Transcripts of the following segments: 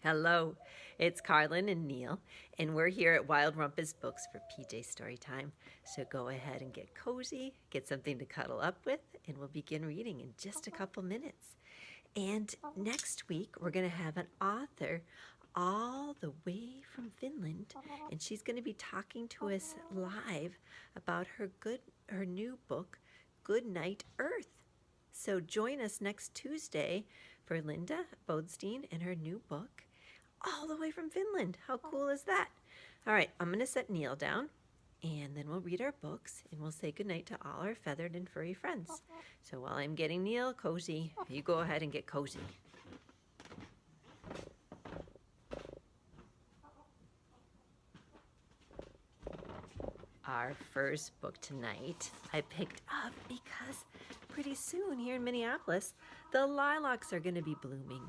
Hello, it's Carlin and Neil, and we're here at Wild Rumpus Books for PJ Storytime. So go ahead and get cozy, get something to cuddle up with, and we'll begin reading in just a couple minutes. And next week, we're going to have an author all the way from Finland, and she's going to be talking to us live about her new book, Good Night Earth. So join us next Tuesday for Linda Bodstein and her new book, all the way from Finland. How cool is that? All right, I'm going to set Neil down, and then we'll read our books, and we'll say goodnight to all our feathered and furry friends. So while I'm getting Neil cozy, you go ahead and get cozy. Our first book tonight I picked up because pretty soon here in Minneapolis, the lilacs are going to be blooming.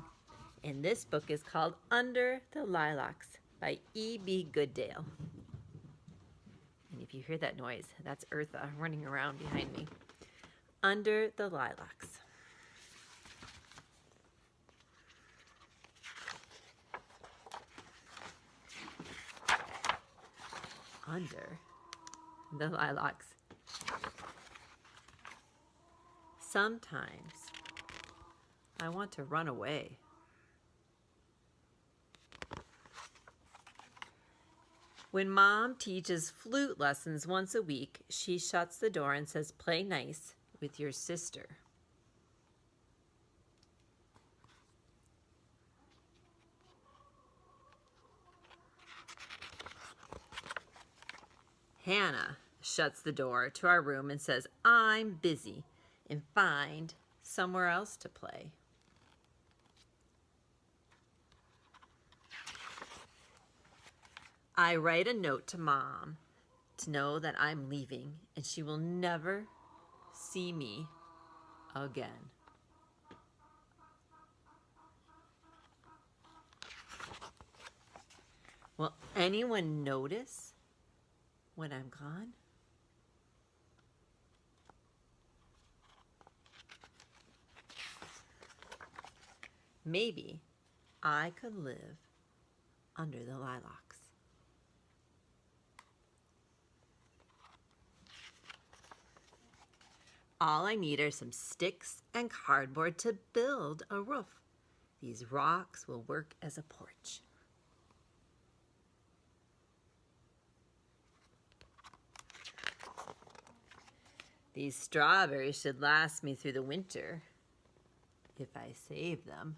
And this book is called Under the Lilacs by E.B. Goodale. And if you hear that noise, that's Eartha running around behind me. Under the Lilacs. Under the lilacs. Sometimes I want to run away. When Mom teaches flute lessons once a week, she shuts the door and says, "Play nice with your sister." Hannah shuts the door to our room and says, "I'm busy," and find somewhere else to play. I write a note to Mom to know that I'm leaving and she will never see me again. Will anyone notice when I'm gone? Maybe I could live under the lilacs. All I need are some sticks and cardboard to build a roof. These rocks will work as a porch. These strawberries should last me through the winter if I save them.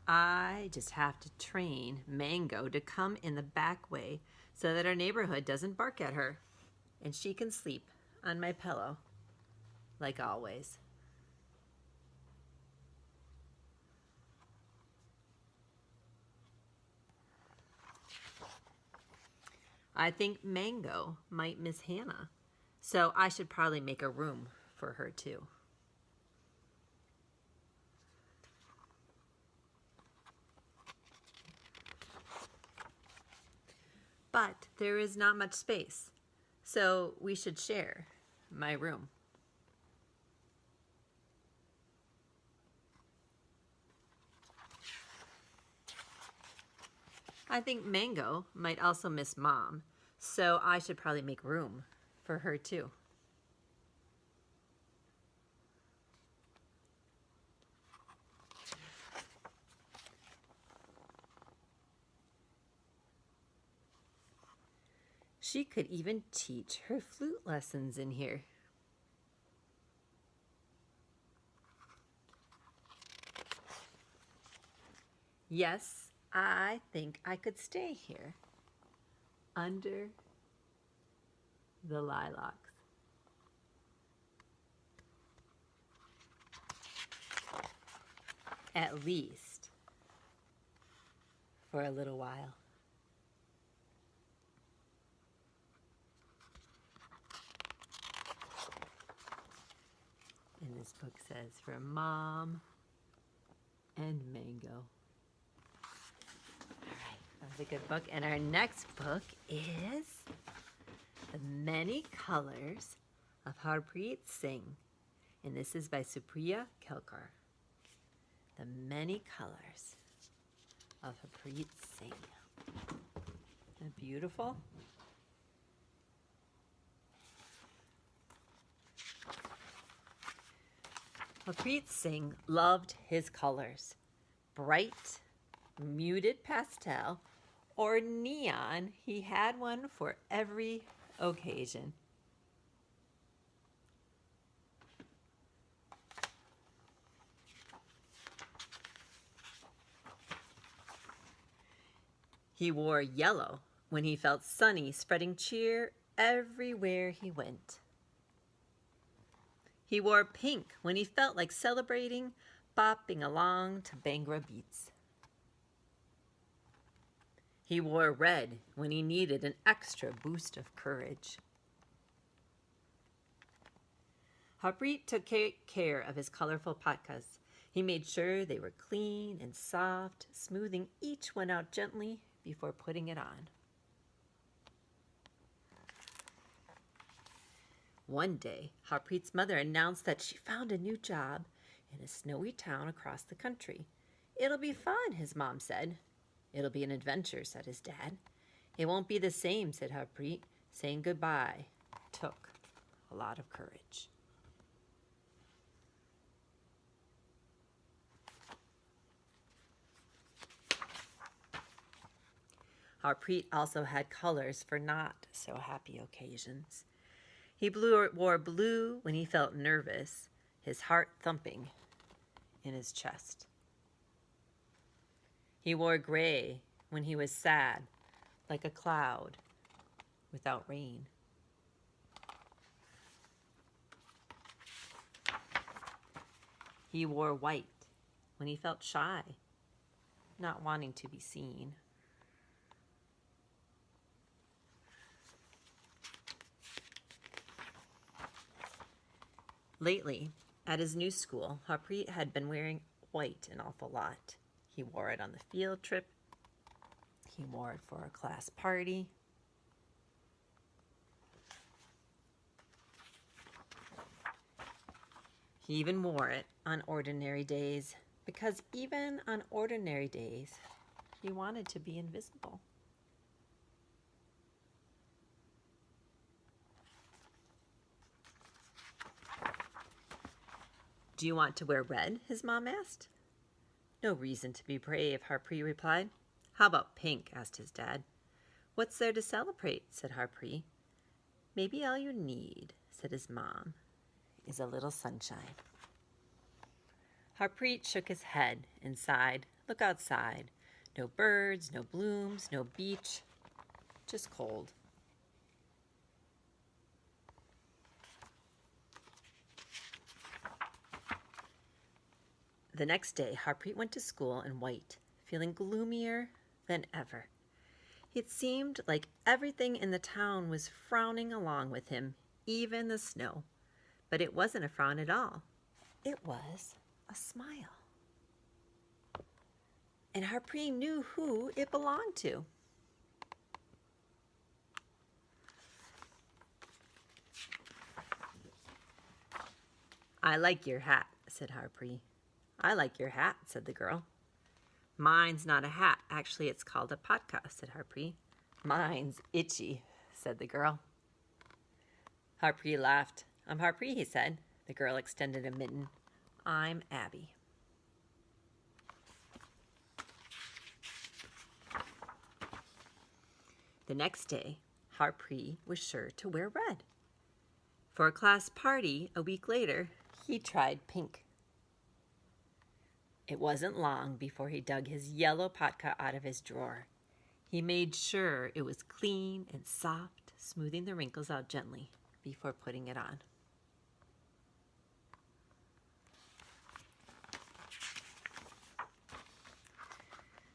I just have to train Mango to come in the back way so that our neighborhood doesn't bark at her, and she can sleep on my pillow like always. I think Mango might miss Hannah, so I should probably make a room for her too. But there is not much space, so we should share my room. I think Mango might also miss Mom, so I should probably make room for her too. She could even teach her flute lessons in here. Yes, I think I could stay here under the lilacs. At least for a little while. And this book says, for Mom and Mango. All right, that was a good book. And our next book is The Many Colors of HARPREET, SINGH. And this is by Supriya, Kelkar. The Many Colors of HARPREET, SINGH. Isn't that beautiful? HARPREET, SINGH loved his colors. Bright, muted pastel, or neon. He had one for every occasion. He wore yellow when he felt sunny, spreading cheer everywhere he went. He wore pink when he felt like celebrating, bopping along to Bhangra beats. He wore red when he needed an extra boost of courage. HARPREET took care of his colorful patkas. He made sure they were clean and soft, smoothing each one out gently before putting it on. One day, HARPREET's mother announced that she found a new job in a snowy town across the country. "It'll be fun," his mom said. "It'll be an adventure," said his dad. "It won't be the same," said HARPREET. Saying goodbye took a lot of courage. HARPREET also had colors for not so happy occasions. He wore blue when he felt nervous, his heart thumping in his chest. He wore gray when he was sad, like a cloud without rain. He wore white when he felt shy, not wanting to be seen. Lately, at his new school, HARPREET had been wearing white an awful lot. He wore it on the field trip. He wore it for a class party. He even wore it on ordinary days, because even on ordinary days, he wanted to be invisible. "Do you want to wear red?" his mom asked. "No reason to be brave," HARPREET replied. "How about pink?" asked his dad. "What's there to celebrate?" said HARPREET. "Maybe all you need," said his mom, "is a little sunshine." HARPREET shook his head and sighed. Look outside. No birds, no blooms, no beach, just cold. The next day, HARPREET went to school in white, feeling gloomier than ever. It seemed like everything in the town was frowning along with him, even the snow. But it wasn't a frown at all. It was a smile. And HARPREET knew who it belonged to. "I like your hat," said HARPREET. "I like your hat," said the girl. "Mine's not a hat. Actually, it's called a patka," said HARPREET. "Mine's itchy," said the girl. HARPREET laughed. "I'm HARPREET," he said. The girl extended a mitten. "I'm Abby." The next day, HARPREET was sure to wear red. For a class party a week later, he tried pink. It wasn't long before he dug his yellow patka out of his drawer. He made sure it was clean and soft, smoothing the wrinkles out gently before putting it on.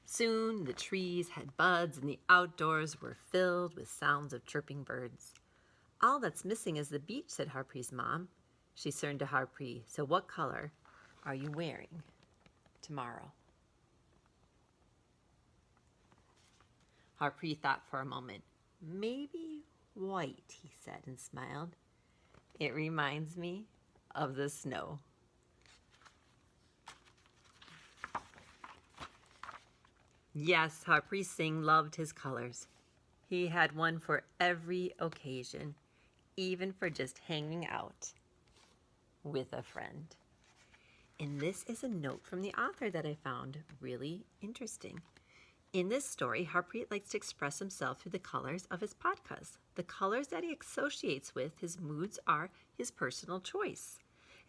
Soon the trees had buds and the outdoors were filled with sounds of chirping birds. "All that's missing is the beach," said HARPREET's mom. She turned to HARPREET. "So what color are you wearing tomorrow?" HARPREET thought for a moment. "Maybe white," he said and smiled. It reminds me of the snow. Yes, HARPREET SINGH loved his colors. He had one for every occasion, even for just hanging out with a friend. And this is a note from the author that I found really interesting. In this story, HARPREET likes to express himself through the colors of his podkas. The colors that he associates with his moods are his personal choice.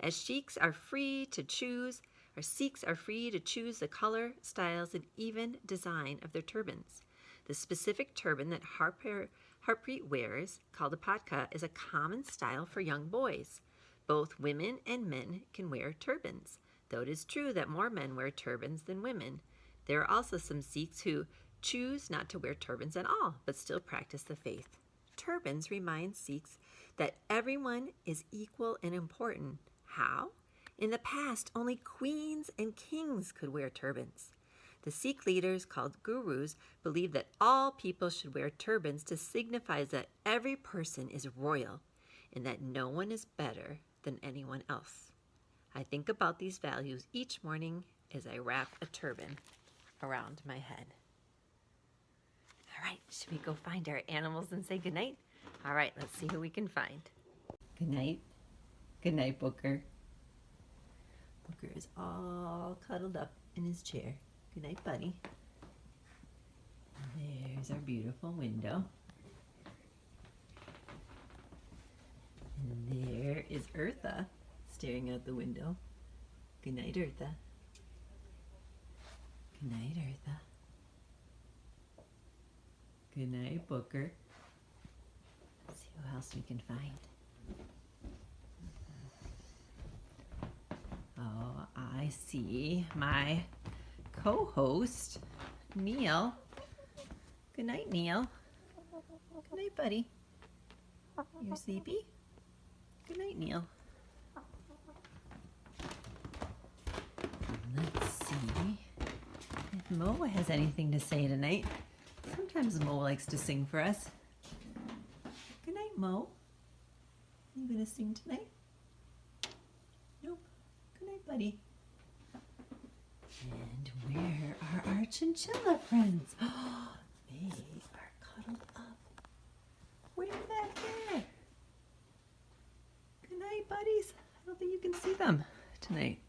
As Sikhs are free to choose the color, styles, and even design of their turbans. The specific turban that HARPREET wears, called a padka, is a common style for young boys. Both women and men can wear turbans, though it is true that more men wear turbans than women. There are also some Sikhs who choose not to wear turbans at all, but still practice the faith. Turbans remind Sikhs that everyone is equal and important. How? In the past, only queens and kings could wear turbans. The Sikh leaders, called gurus, believed that all people should wear turbans to signify that every person is royal and that no one is better than anyone else. I think about these values each morning as I wrap a turban around my head. All right, should we go find our animals and say goodnight? All right, let's see who we can find. Good night. Good night, Booker. Booker is all cuddled up in his chair. Good night, buddy. There's our beautiful window. And there is Eartha staring out the window. Good night, Eartha. Good night, Eartha. Good night, Booker. Let's see who else we can find. Oh, I see my co-host, Neil. Good night, Neil. Good night, buddy. You're sleepy? Good night, Neil. Let's see if Mo has anything to say tonight. Sometimes Mo likes to sing for us. Good night, Mo. You gonna sing tonight? Nope. Good night, buddy. And where are our chinchilla friends? Oh, they are cuddled up. Way back there. Good night, buddies. I don't think you can see them tonight.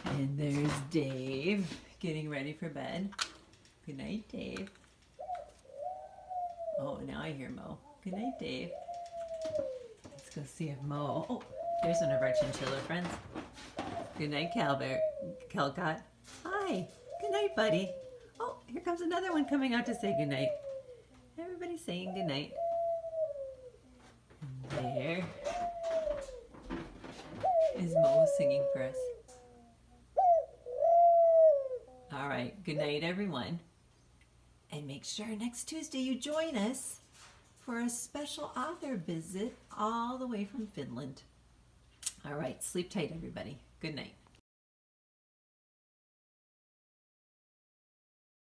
And there's Dave getting ready for bed. Good night, Dave. Oh, now I hear Mo. Good night, Dave. Let's go see if Mo... Oh, there's one of our chinchilla friends. Good night, Kelkar. Hi. Good night, buddy. Oh, here comes another one coming out to say good night. Everybody's saying good night. And there is Mo singing for us. All right. Good night, everyone. And make sure next Tuesday you join us for a special author visit all the way from Finland. All right. Sleep tight, everybody. Good night.